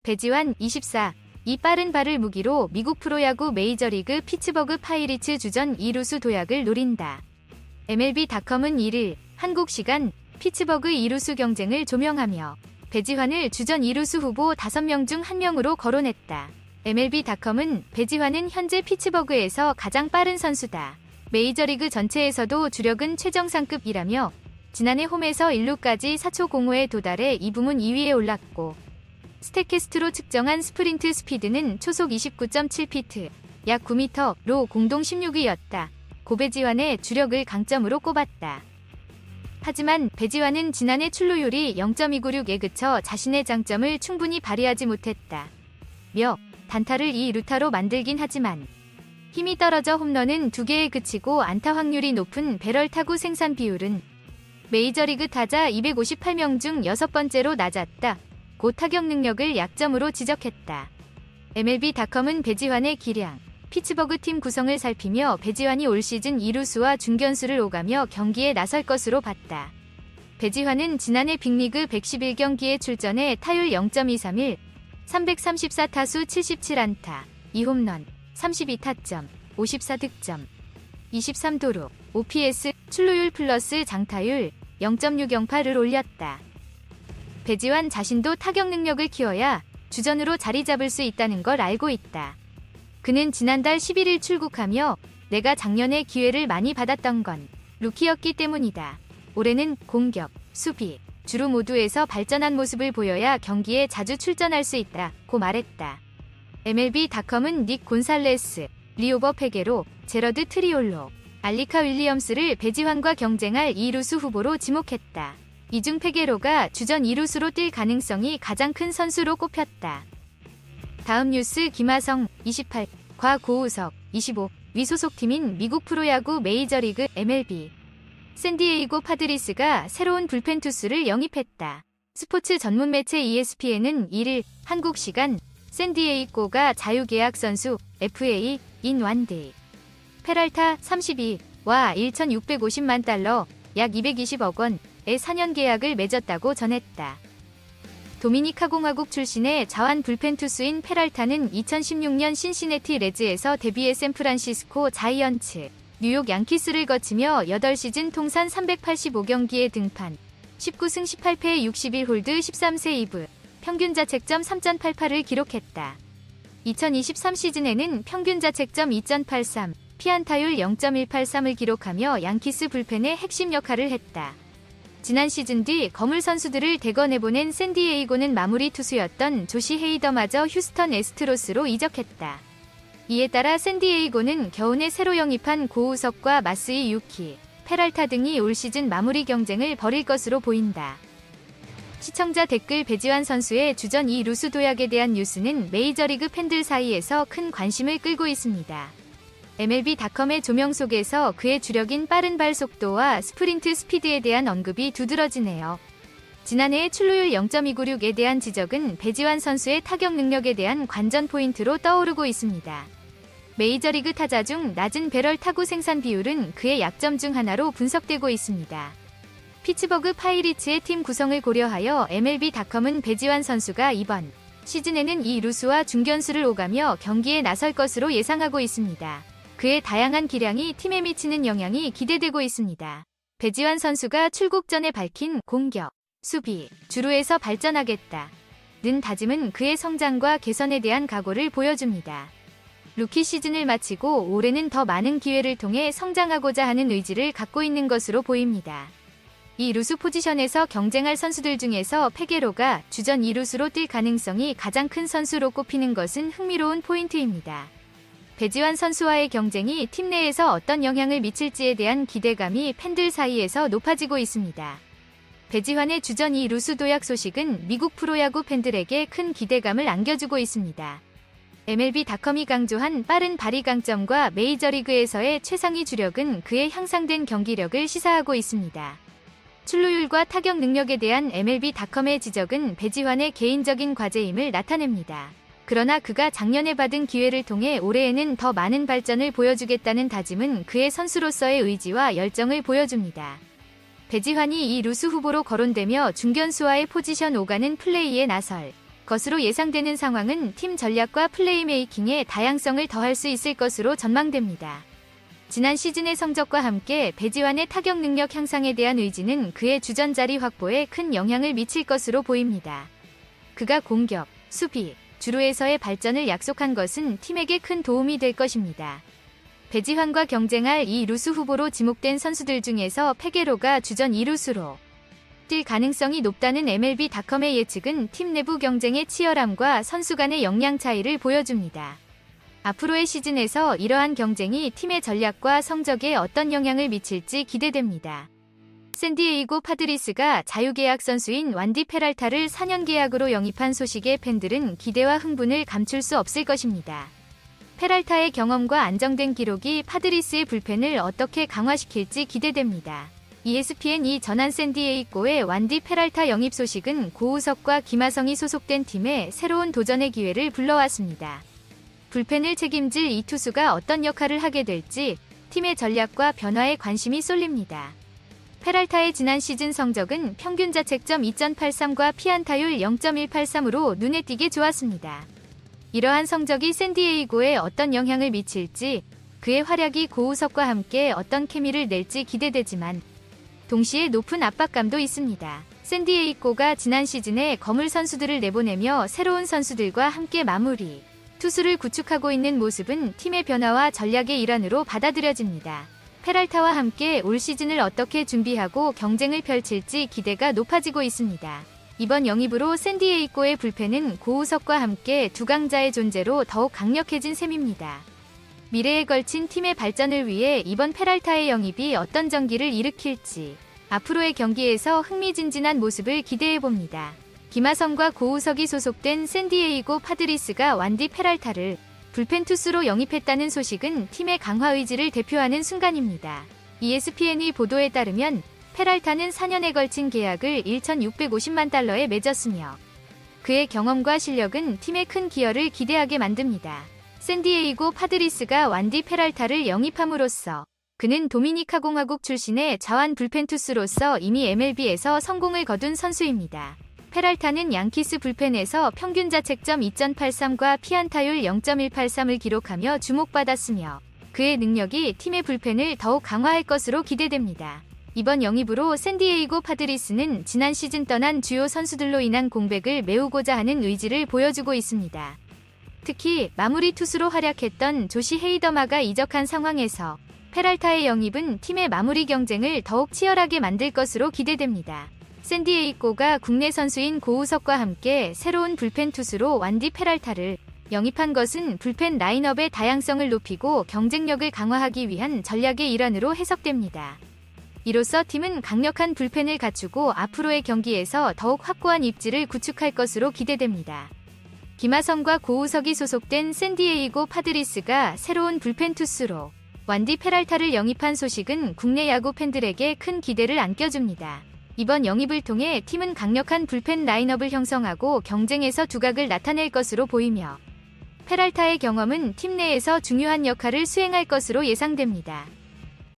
배지환 24. 이 빠른 발을 무기로 미국 프로야구 메이저리그 피츠버그 파이리츠 주전 2루수 도약을 노린다. MLB.com은 1일 한국 시간 피츠버그 2루수 경쟁을 조명하며 배지환을 주전 2루수 후보 5명 중 1명으로 거론했다. MLB.com은 배지환은 현재 피츠버그에서 가장 빠른 선수다. 메이저리그 전체에서도 주력은 최정상급이라며 지난해 홈에서 1루까지 4초 05에 도달해 이 부문 2위에 올랐고 스태캐스트로 측정한 스프린트 스피드는 초속 29.7피트, 약 9m로 공동 16위였다. 고 배지환의 주력을 강점으로 꼽았다. 하지만 배지환은 지난해 출루율이 0.296에 그쳐 자신의 장점을 충분히 발휘하지 못했다. 며 단타를 2루타로 만들긴 하지만 힘이 떨어져 홈런은 2개에 그치고 안타 확률이 높은 배럴 타구 생산 비율은 메이저리그 타자 258명 중 6번째로 낮았다. 고 타격 능력을 약점으로 지적했다. MLB.com은 배지환의 기량, 피츠버그 팀 구성을 살피며 배지환이 올 시즌 2루수와 중견수를 오가며 경기에 나설 것으로 봤다. 배지환은 지난해 빅리그 111경기에 출전해 타율 0.231, 334타수 77안타, 2홈런, 32타점, 54득점, 23도루, OPS, 출루율 플러스 장타율 0.608을 올렸다. 배지환 자신도 타격 능력을 키워야 주전으로 자리 잡을 수 있다는 걸 알고 있다. 그는 지난달 11일 출국하며 내가 작년에 기회를 많이 받았던 건 루키였기 때문이다. 올해는 공격, 수비, 주루 모두에서 발전한 모습을 보여야 경기에 자주 출전할 수 있다고 말했다. MLB.com은 닉 곤살레스, 리오버 페게로, 제러드 트리올로, 알리카 윌리엄스를 배지환과 경쟁할 2루수 후보로 지목했다. 이 중 페게로가 주전 2루수로 뛸 가능성이 가장 큰 선수로 꼽혔다. 다음 뉴스 김하성 28, 과 고우석 25, 위 소속팀인 미국 프로야구 메이저리그 MLB. 샌디에이고 파드리스가 새로운 불펜 투수를 영입했다. 스포츠 전문 매체 ESPN은 1일 한국 시간 샌디에이고가 자유계약 선수 FA인 완디 페랄타 32와 1,650만 달러 약 220억 원의 4년 계약을 맺었다고 전했다. 도미니카 공화국 출신의 자완 불펜 투수인 페랄타는 2016년 신시내티 레즈에서 데뷔해 샌프란시스코 자이언츠, 뉴욕 양키스를 거치며 8시즌 통산 385경기에 등판, 19승 18패 61홀드 13세 2부, 평균 자책점 3.88을 기록했다. 2023 시즌에는 평균 자책점 2.83, 피안타율 0.183을 기록하며 양키스 불펜의 핵심 역할을 했다. 지난 시즌 뒤 거물 선수들을 대거 내보낸 샌디에이고는 마무리 투수였던 조시 헤이더마저 휴스턴 애스트로스로 이적했다. 이에 따라 샌디에이고는 겨우내 새로 영입한 고우석과 마스이 유키, 페랄타 등이 올 시즌 마무리 경쟁을 벌일 것으로 보인다. 시청자 댓글 배지환 선수의 주전 2루수 도약에 대한 뉴스는 메이저리그 팬들 사이에서 큰 관심을 끌고 있습니다. MLB.com의 조명 속에서 그의 주력인 빠른 발 속도와 스프린트 스피드에 대한 언급이 두드러지네요. 지난해의 출루율 0.296에 대한 지적은 배지환 선수의 타격 능력에 대한 관전 포인트로 떠오르고 있습니다. 메이저리그 타자 중 낮은 배럴 타구 생산 비율은 그의 약점 중 하나로 분석되고 있습니다. 피츠버그 파이리츠의 팀 구성을 고려하여 MLB.com은 배지환 선수가 이번 시즌에는 2루수와 중견수를 오가며 경기에 나설 것으로 예상하고 있습니다. 그의 다양한 기량이 팀에 미치는 영향이 기대되고 있습니다. 배지환 선수가 출국 전에 밝힌 공격, 수비, 주루에서 발전하겠다는 다짐은 그의 성장과 개선에 대한 각오를 보여줍니다. 루키 시즌을 마치고 올해는 더 많은 기회를 통해 성장하고자 하는 의지를 갖고 있는 것으로 보입니다. 이 루수 포지션에서 경쟁할 선수들 중에서 페게로가 주전 2루수로 뛸 가능성이 가장 큰 선수로 꼽히는 것은 흥미로운 포인트입니다. 배지환 선수와의 경쟁이 팀 내에서 어떤 영향을 미칠지에 대한 기대감이 팬들 사이에서 높아지고 있습니다. 배지환의 주전 2루수 도약 소식은 미국 프로야구 팬들에게 큰 기대감을 안겨주고 있습니다. MLB.com이 강조한 빠른 발휘 강점과 메이저리그에서의 최상위 주력은 그의 향상된 경기력을 시사하고 있습니다. 출루율과 타격 능력에 대한 MLB.com의 지적은 배지환의 개인적인 과제임을 나타냅니다. 그러나 그가 작년에 받은 기회를 통해 올해에는 더 많은 발전을 보여주겠다는 다짐은 그의 선수로서의 의지와 열정을 보여줍니다. 배지환이 이 루수 후보로 거론되며 중견수와의 포지션 오가는 플레이에 나설 것으로 예상되는 상황은 팀 전략과 플레이메이킹에 다양성을 더할 수 있을 것으로 전망됩니다. 지난 시즌의 성적과 함께 배지환의 타격 능력 향상에 대한 의지는 그의 주전 자리 확보에 큰 영향을 미칠 것으로 보입니다. 그가 공격, 수비, 주루에서의 발전을 약속한 것은 팀에게 큰 도움이 될 것입니다. 배지환과 경쟁할 2루수 후보로 지목된 선수들 중에서 페게로가 주전 2루수로 뛸 가능성이 높다는 MLB.com의 예측은 팀 내부 경쟁의 치열함과 선수 간의 역량 차이를 보여줍니다. 앞으로의 시즌에서 이러한 경쟁이 팀의 전략과 성적에 어떤 영향을 미칠지 기대됩니다. 샌디에이고 파드리스가 자유계약 선수인 완디 페랄타를 4년 계약으로 영입한 소식에 팬들은 기대와 흥분을 감출 수 없을 것입니다. 페랄타의 경험과 안정된 기록이 파드리스의 불펜을 어떻게 강화시킬지 기대됩니다. ESPN이 전한 샌디에이고의 완디 페랄타 영입 소식은 고우석과 김하성이 소속된 팀에 새로운 도전의 기회를 불러왔습니다. 불펜을 책임질 이 투수가 어떤 역할을 하게 될지 팀의 전략과 변화에 관심이 쏠립니다. 페랄타의 지난 시즌 성적은 평균 자책점 2.83과 피안타율 0.183으로 눈에 띄게 좋았습니다. 이러한 성적이 샌디에이고에 어떤 영향을 미칠지, 그의 활약이 고우석과 함께 어떤 케미를 낼지 기대되지만 동시에 높은 압박감도 있습니다. 샌디에이고가 지난 시즌에 거물 선수들을 내보내며 새로운 선수들과 함께 마무리 투수를 구축하고 있는 모습은 팀의 변화와 전략의 일환으로 받아들여집니다. 페랄타와 함께 올 시즌을 어떻게 준비하고 경쟁을 펼칠지 기대가 높아지고 있습니다. 이번 영입으로 샌디에이고의 불펜은 고우석과 함께 두 강자의 존재로 더욱 강력해진 셈입니다. 미래에 걸친 팀의 발전을 위해 이번 페랄타의 영입이 어떤 전기를 일으킬지 앞으로의 경기에서 흥미진진한 모습을 기대해봅니다. 김하성과 고우석이 소속된 샌디에이고 파드리스가 완디 페랄타를 불펜 투수로 영입했다는 소식은 팀의 강화 의지를 대표하는 순간입니다. ESPN의 보도에 따르면 페랄타는 4년에 걸친 계약을 1,650만 달러에 맺었으며 그의 경험과 실력은 팀에 큰 기여를 기대하게 만듭니다. 샌디에이고 파드리스가 완디 페랄타를 영입함으로써 그는 도미니카 공화국 출신의 좌완 불펜 투수로서 이미 MLB에서 성공을 거둔 선수입니다. 페랄타는 양키스 불펜에서 평균 자책점 2.83과 피안타율 0.183을 기록하며 주목받았으며 그의 능력이 팀의 불펜을 더욱 강화할 것으로 기대됩니다. 이번 영입으로 샌디에이고 파드리스는 지난 시즌 떠난 주요 선수들로 인한 공백을 메우고자 하는 의지를 보여주고 있습니다. 특히 마무리 투수로 활약했던 조시 헤이더마가 이적한 상황에서 페랄타의 영입은 팀의 마무리 경쟁을 더욱 치열하게 만들 것으로 기대됩니다. 샌디에이고가 국내 선수인 고우석과 함께 새로운 불펜 투수로 완디 페랄타를 영입한 것은 불펜 라인업의 다양성을 높이고 경쟁력을 강화하기 위한 전략의 일환으로 해석됩니다. 이로써 팀은 강력한 불펜을 갖추고 앞으로의 경기에서 더욱 확고한 입지를 구축할 것으로 기대됩니다. 김하성과 고우석이 소속된 샌디에이고 파드리스가 새로운 불펜 투수로 완디 페랄타를 영입한 소식은 국내 야구 팬들에게 큰 기대를 안겨줍니다. 이번 영입을 통해 팀은 강력한 불펜 라인업을 형성하고 경쟁에서 두각을 나타낼 것으로 보이며 페랄타의 경험은 팀 내에서 중요한 역할을 수행할 것으로 예상됩니다.